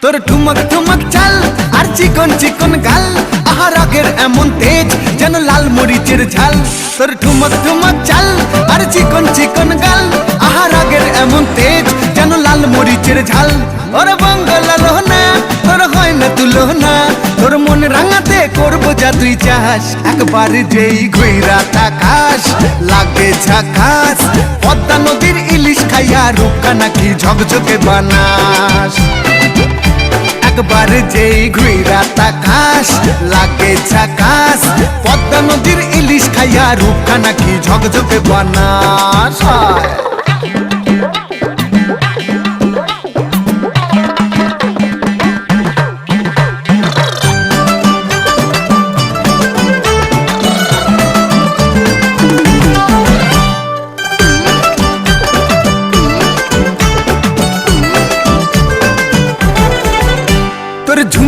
তোর ঠুমক ঠুমক চাল আর চিকন চিকন গাল, আহা রাগের এমন তেজ যেন লাল মরিচের ঝাল। তোর ঠুমক ঠুমক চাল আর চিকন চিকন গাল, আহা রাগের এমন তেজ যেন লাল মরিচের ঝাল। ওরে বাঙ্গালা লোহনা তোর হয় না তুলনা, তোর মন রাঙাতে করবো যা তুই চাস। একবার যেই ঘুইরা তাকাস লাগে ঝাকাস, পদ্মা নদীর ইলিশ খাইয়া রূপকা নাকি ঝকঝকে বানাস। একবার যেই ঘুইরা তাকাস লাগে ঝাকাস, পদ্মা নদীর ইলিশ খাইয়া রূপকা নাকি ঝকঝকে বানাস। তোর ঝুম